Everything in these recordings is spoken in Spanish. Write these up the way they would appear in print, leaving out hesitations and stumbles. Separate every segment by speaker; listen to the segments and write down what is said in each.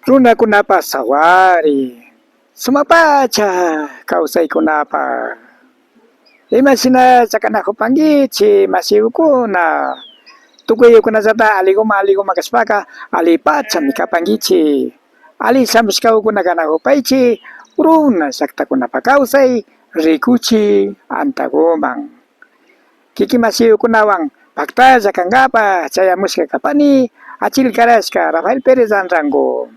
Speaker 1: Runakunapa sawari sumapacha kawsaykunapa imashina chakanakupankichik masiykuna tukuykunallata aligoma kashpaka alipachami kapankichik ali shamushkakuna kanakupaychik runa llaktakunapa kawsay rikuchik antagoman kiki masiykunawan paktalla kankapak chayamushka kapani Achil Karashka Rafael Pérez Ranrango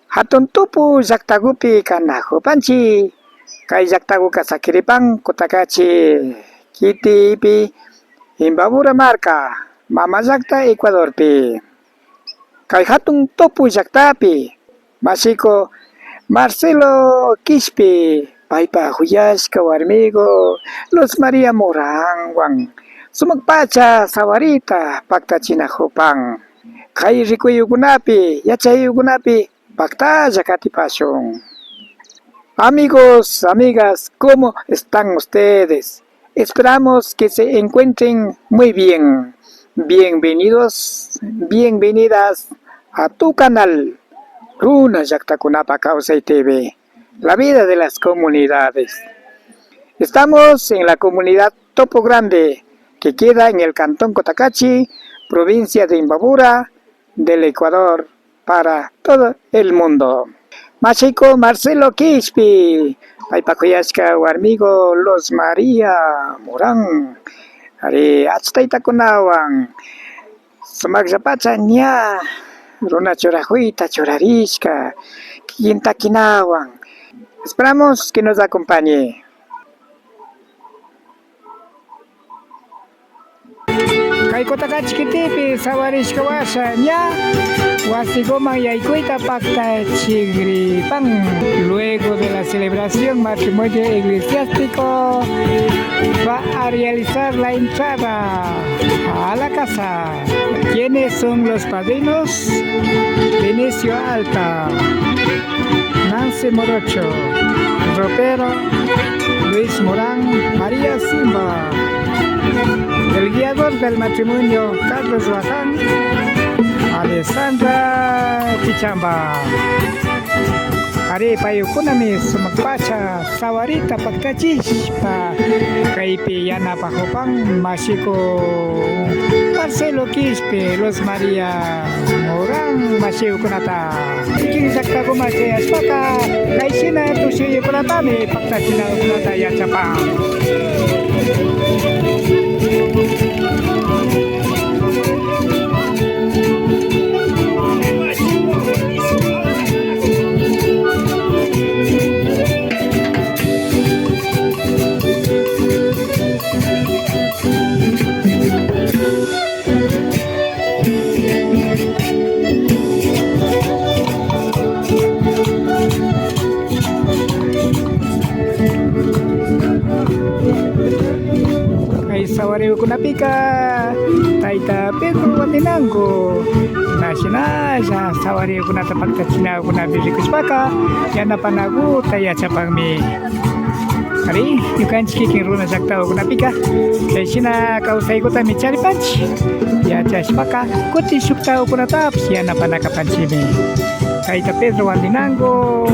Speaker 1: hatun tupu llaktakupi kanakupanchik kay llaktakuka Saquiripan Cotacachi Kitipi Imbabura marca mama llakta Ecuadorpi kay hatun tupu llaktapi masiko Marcelo Quispe paypa huyashka warmigo Luz María Moranwan sumakpacha sawarita paktachinakupan kay rikuyukunapi yachayukunapi paktalla katipashun. Amigos, amigas, ¿cómo están ustedes? Esperamos que se encuentren muy bien. Bienvenidos, bienvenidas a tu canal Runa Llaktakunapa Kawsay TV, la vida de las comunidades. Estamos en la comunidad Topo Grande, que queda en el cantón Cotacachi, provincia de Imbabura, del Ecuador, para todo el mundo. Machiko Marcelo Quispe, Paipakuyashka Warmigo Los María Morán, Ari Achtaitakunawan, Sumakzapacha Nya, Runa Chorajuita Chorarishka, Quintakinawan. Esperamos que nos acompañe. Kay Cotacachi Kitipi sawarishka washa nya wasikoman yaykuyta paktachikripan. Luego de la celebración matrimonio eclesiástico va a realizar la entrada a la casa. ¿Quiénes son los padrinos? Vinicio Alta, Nancy Morocho, Ropero, Luis Morán, María Simba. El guiador del matrimonio, Carlos Bazán, Alessandra Tichamba. Ari payukunami sumakpacha sawarita paktachishpa kaypi yanapajupan mashiko Marcelo Quispe, Luz María Morán mashiykunata. Kikin llaktakuma chayashpaka kayshina tushuykunatami paktachinakunata yachapan. Sawariyukunapika Tayta Pedro Watinango Nashinaya sawariyukunata paktachinakunapi rikushpaka yanapanaku yachapangmi. Ari ñukanchik kikin runa llaktakunapika chayshina kawsaykutami charipanchik yachashpaka kutin shuktawkunatapish yanapanakapanchikmi. Tayta Pedro Watinango,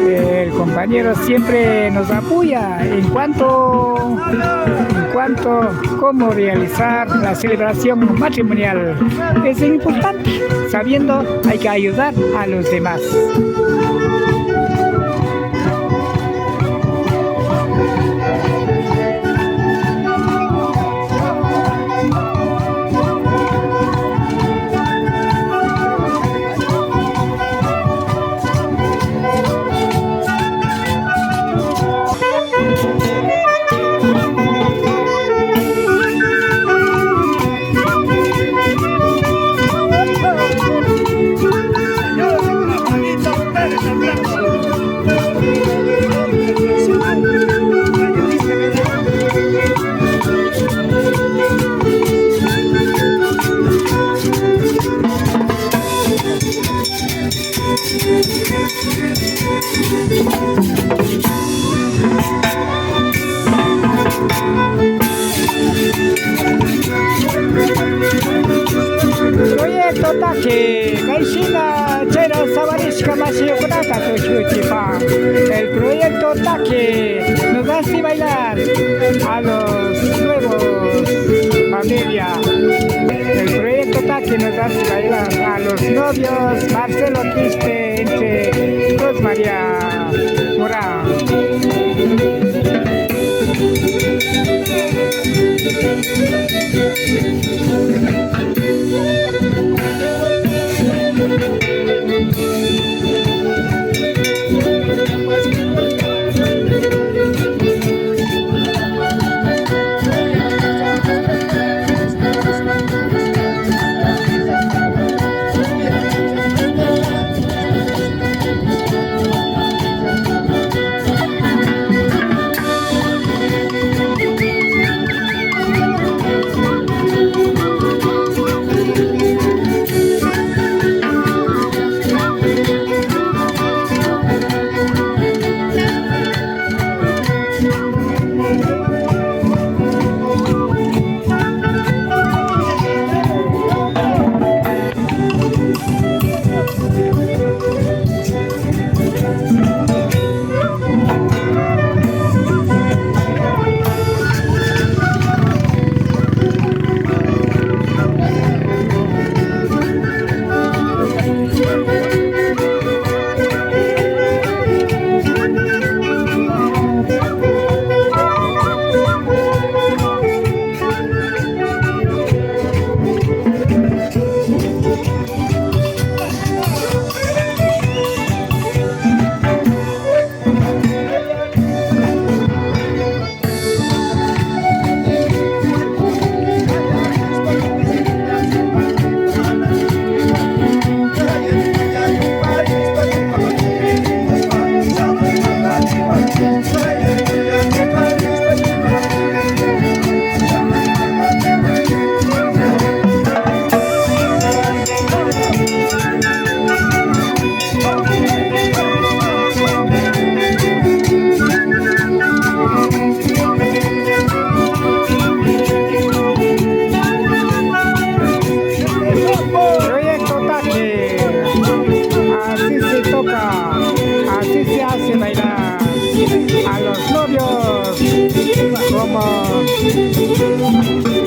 Speaker 1: el compañero siempre nos apoya en cuanto cómo realizar la celebración matrimonial. Es importante, sabiendo hay que ayudar a los demás. Proyecto Tache, Kaishina, Sabarishka Mashiyokunata Toshuchipa. El proyecto Taque nos hace bailar a los nuevos familia. El proyecto Taque nos hace bailar a los novios Marcelo Quispe entre Luz María Morán.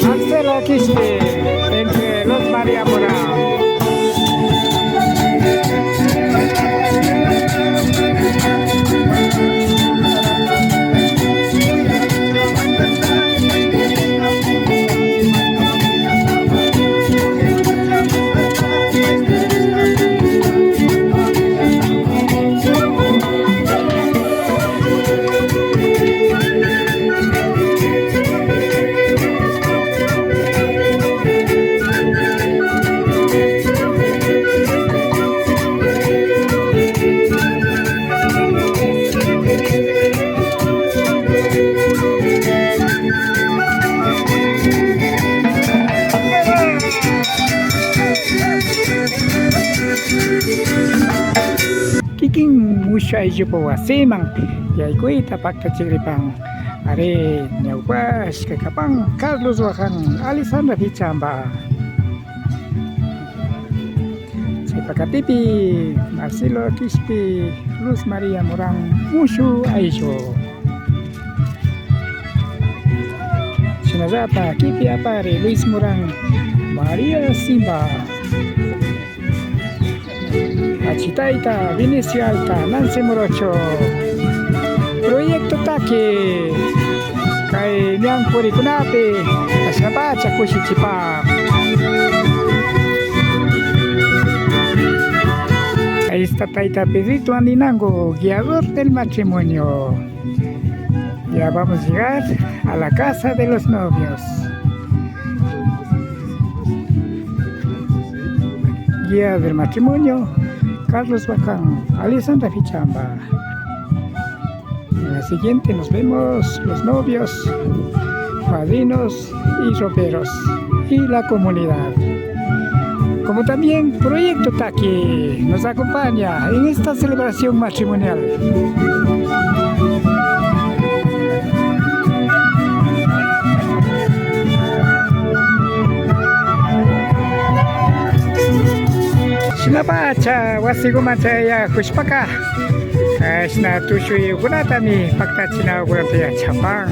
Speaker 1: Marcelo Quispe entre Luz María Morán. Kiking musha ijupo wasimang yaikuita pakta chigripang are nyaupas kakapang Carlos Wahan Alessandra Pichamba Pakatipi Marcelo Quispe Luz María Morán Mushu Aisho Sinazapa Kipi Apare Luis Morán María Simba Achitaita Vinicio Alta Nancy Morocho Proyecto Taque Kai Nyang Purikunape Asabacha Kushichipa. Ahí está Taita Pedrito Andinango, guiador del matrimonio. Ya vamos a llegar a la casa de los novios. Guía del matrimonio, Carlos Bacán, Alessandra Pichamba. En la siguiente nos vemos los novios, padrinos y roperos y la comunidad. Como también Proyecto Taque nos acompaña en esta celebración matrimonial. Shinapacha wasikuman chaya kushpaka ashna tushuyukunatami paktachinakunata chapan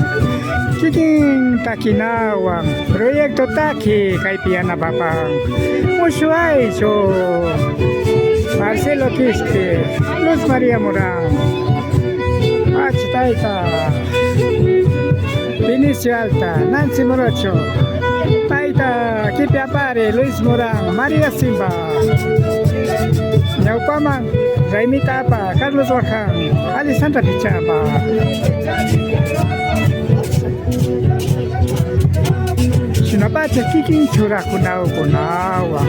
Speaker 1: kikin takinawan proyecto taki kaypi yanapapan mushuaychu Marcelo Quispe, Luz María Morán, Achitaita, Vinicio Alta, Nancy Morocho, Taita, Kipi Apare, Luis Morán, María Simba, Ñaupaman, Raimi Tapa, Carlos Baján, Alessandra Pichapa. Shinapacha kikin churakunao kunawa.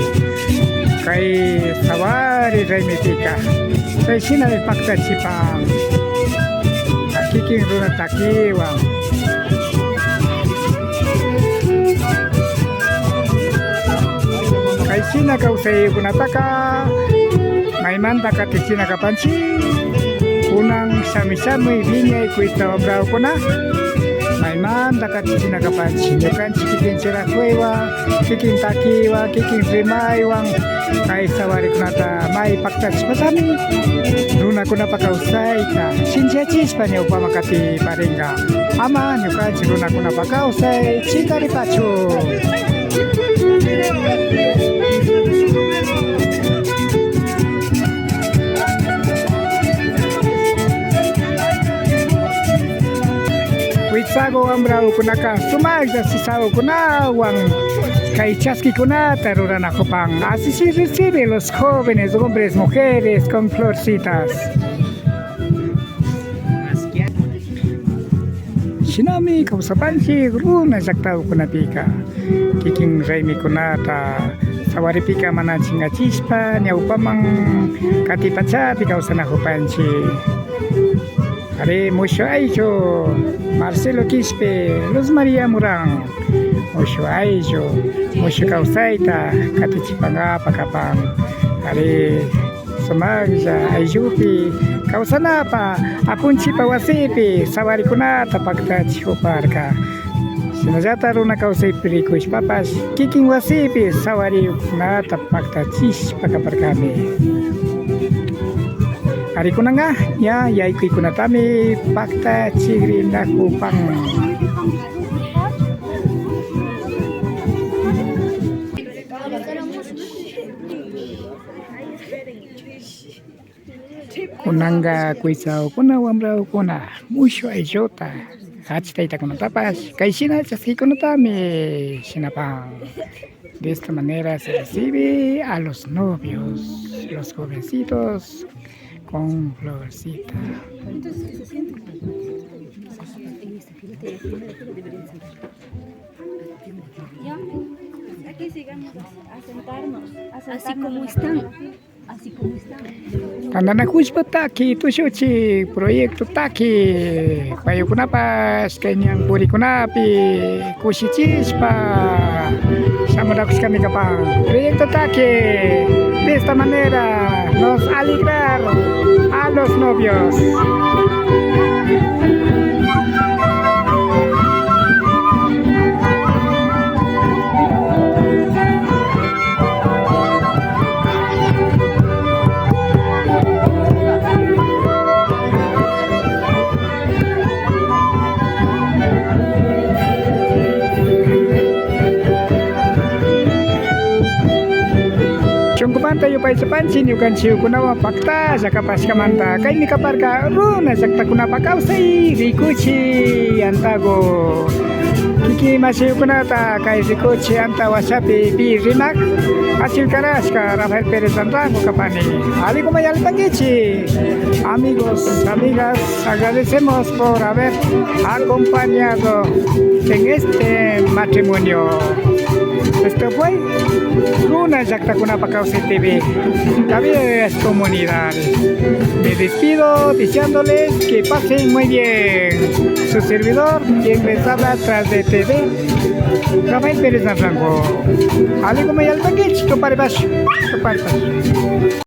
Speaker 1: Kay sawari Raimi Tika, kay sinay paktachipang, kiking runatakiwang. Kay sinakausay kunataka, may manda ka tisinakapansi, unang sami-sami binyay kuita obrao ko na. May manda ka tisinakapansi, yukan kiking sirakuewa, kiking takiwa, kiking rimaywang, kay sawari kunata may paktachipasami. Runa ko na pakausay ka, sinsya chispa niya upama kati paringa. Ama, yukan si runa ko na pakausay, chikari pacho. Sago ambrao kunaka sumagda si sago kunawang kay chaski kunata ruran ako pang así recibe los jóvenes, hombres, mujeres con florcitas. Sinami kausapan si runa jaktao kunapika kiking Raimi kunata sawari pika mana chinga chispa nya upamang katipachapi kausan ako panchi. Are mucho aijo Marcelo Quispe, Luz María Morán, mucho aijo, mucho causaita, katichipanga pakapang. Are sumagja aijupi, kausanapa, apunchipa wasipi, sawari kunata pagtachihuparka. Sinajata runa kausay pirikush papas, kiking wasipi, sawari kunata pagtachis pakaparkami. Hari ko na nga, yay ko na tami, pakta chigri na kupang. Kunanga kuisao kuna wamrao kuna, musho ay jota. Hachitaita kuna tapas, kay sinachaski kuna tami, sinapang. De esta manera se recibe a los novios, los jovencitos, con florcita.
Speaker 2: Aquí sigamos a sentarnos, así como están. Así como están.
Speaker 1: Tanda kushpa taki tushuchi proyecto taki payo kunapas kanyang puri kunapi kusichispa samadakus kami kapang proyecto taki. De esta manera nos alegrar a los novios. Kumanta yo pay sa pansin yo kansiyo kunawa pakta sa kapas kamanta kay mi kaparka runa sakta kunapa kausay rikuchi antago kiki masiyo kunata kay rikuchi anta wasapi pi rinak asil karas ka Rafael Perez Andrago kapani ali kumayal pangichi. Amigos, amigas, agradecemos por haber acompañado en este matrimonio. Esto fue Luna Yacta Kunapacausi TV, Cabides Comunidades. Me despido deseándoles que pasen muy bien. Su servidor, quien les habla tras de TV, Rafael Pérez Andrago. Ali como ya el paquete,